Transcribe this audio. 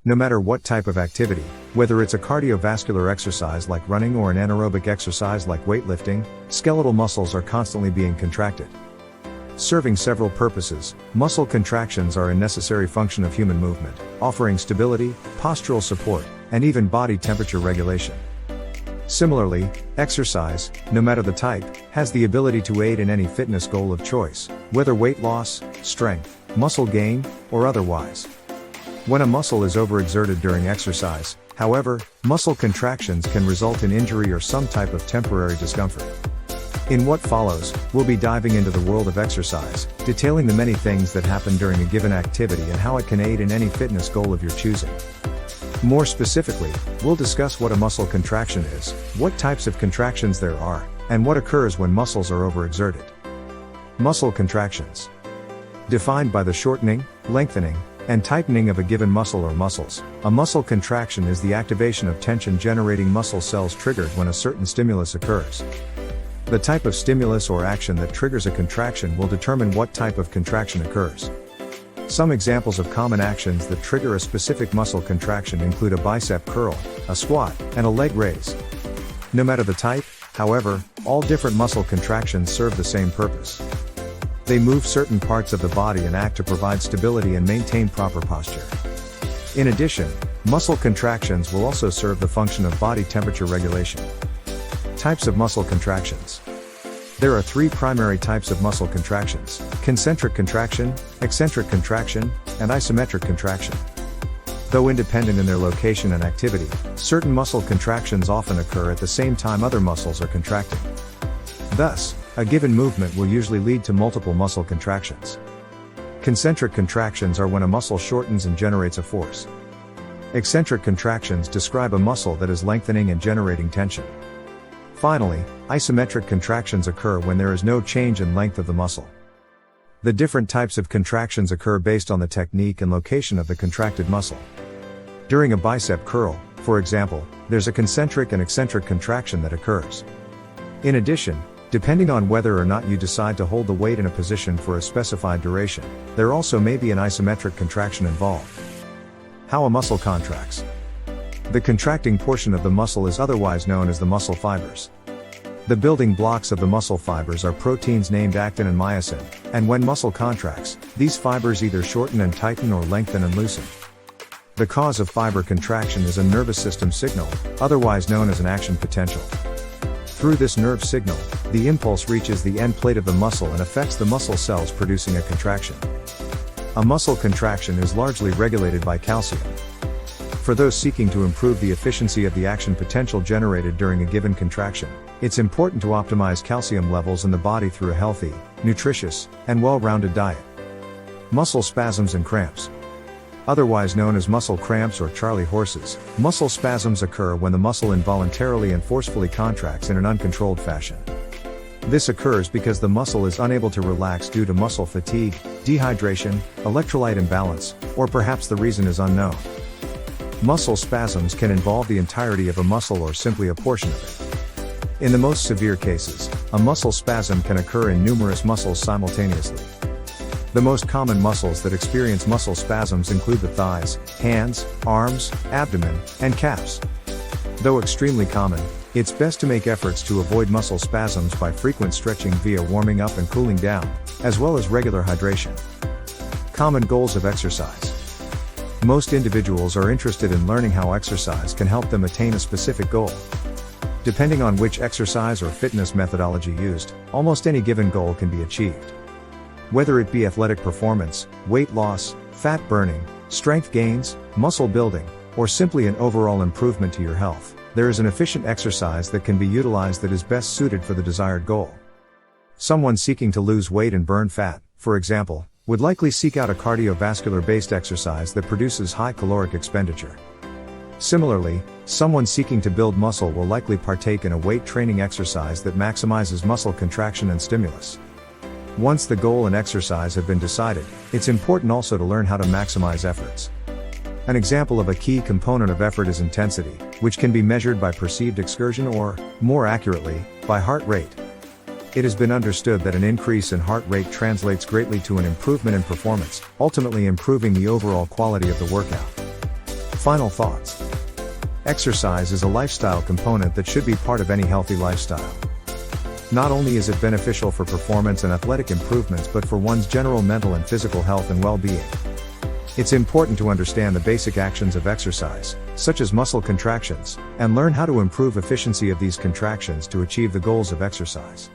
No matter what type of activity, whether it's a cardiovascular exercise like running or an anaerobic exercise like weightlifting, skeletal muscles are constantly being contracted. Serving several purposes, muscle contractions are a necessary function of human movement, offering stability, postural support, and even body temperature regulation. Similarly, exercise, no matter the type, has the ability to aid in any fitness goal of choice, whether weight loss, strength, muscle gain, or otherwise. When a muscle is overexerted during exercise, however, muscle contractions can result in injury or some type of temporary discomfort. In what follows, we'll be diving into the world of exercise, detailing the many things that happen during a given activity and how it can aid in any fitness goal of your choosing. More specifically, we'll discuss what a muscle contraction is, what types of contractions there are, and what occurs when muscles are overexerted. Muscle contractions. Defined by the shortening, lengthening, and tightening of a given muscle or muscles, a muscle contraction is the activation of tension-generating muscle cells triggered when a certain stimulus occurs. The type of stimulus or action that triggers a contraction will determine what type of contraction occurs. Some examples of common actions that trigger a specific muscle contraction include a bicep curl, a squat, and a leg raise. No matter the type, however, all different muscle contractions serve the same purpose. They move certain parts of the body and act to provide stability and maintain proper posture. In addition, muscle contractions will also serve the function of body temperature regulation. Types of muscle contractions. There are three primary types of muscle contractions: concentric contraction, eccentric contraction, and isometric contraction. Though independent in their location and activity, certain muscle contractions often occur at the same time other muscles are contracting. Thus, a given movement will usually lead to multiple muscle contractions. Concentric contractions are when a muscle shortens and generates a force. Eccentric contractions describe a muscle that is lengthening and generating tension. Finally, isometric contractions occur when there is no change in length of the muscle. The different types of contractions occur based on the technique and location of the contracted muscle. During a bicep curl, for example, there's a concentric and eccentric contraction that occurs. In addition, depending on whether or not you decide to hold the weight in a position for a specified duration, there also may be an isometric contraction involved. How a muscle contracts. The contracting portion of the muscle is otherwise known as the muscle fibers. The building blocks of the muscle fibers are proteins named actin and myosin, and when muscle contracts, these fibers either shorten and tighten or lengthen and loosen. The cause of fiber contraction is a nervous system signal, otherwise known as an action potential. Through this nerve signal, the impulse reaches the end plate of the muscle and affects the muscle cells, producing a contraction. A muscle contraction is largely regulated by calcium. For those seeking to improve the efficiency of the action potential generated during a given contraction, it's important to optimize calcium levels in the body through a healthy, nutritious, and well-rounded diet. Muscle spasms and cramps. Otherwise known as muscle cramps or Charlie horses, muscle spasms occur when the muscle involuntarily and forcefully contracts in an uncontrolled fashion. This occurs because the muscle is unable to relax due to muscle fatigue, dehydration, electrolyte imbalance, or perhaps the reason is unknown. Muscle spasms can involve the entirety of a muscle or simply a portion of it. In the most severe cases, a muscle spasm can occur in numerous muscles simultaneously. The most common muscles that experience muscle spasms include the thighs, hands, arms, abdomen, and calves. Though extremely common, it's best to make efforts to avoid muscle spasms by frequent stretching via warming up and cooling down, as well as regular hydration. Common goals of exercise. Most individuals are interested in learning how exercise can help them attain a specific goal. Depending on which exercise or fitness methodology used, almost any given goal can be achieved. Whether it be athletic performance, weight loss, fat burning, strength gains, muscle building, or simply an overall improvement to your health, there is an efficient exercise that can be utilized that is best suited for the desired goal. Someone seeking to lose weight and burn fat, for example, would likely seek out a cardiovascular-based exercise that produces high caloric expenditure. Similarly, someone seeking to build muscle will likely partake in a weight training exercise that maximizes muscle contraction and stimulus. Once the goal and exercise have been decided, it's important also to learn how to maximize efforts. An example of a key component of effort is intensity, which can be measured by perceived excursion or, more accurately, by heart rate. It has been understood that an increase in heart rate translates greatly to an improvement in performance, ultimately improving the overall quality of the workout. Final thoughts. Exercise is a lifestyle component that should be part of any healthy lifestyle. Not only is it beneficial for performance and athletic improvements but for one's general mental and physical health and well-being. It's important to understand the basic actions of exercise, such as muscle contractions, and learn how to improve efficiency of these contractions to achieve the goals of exercise.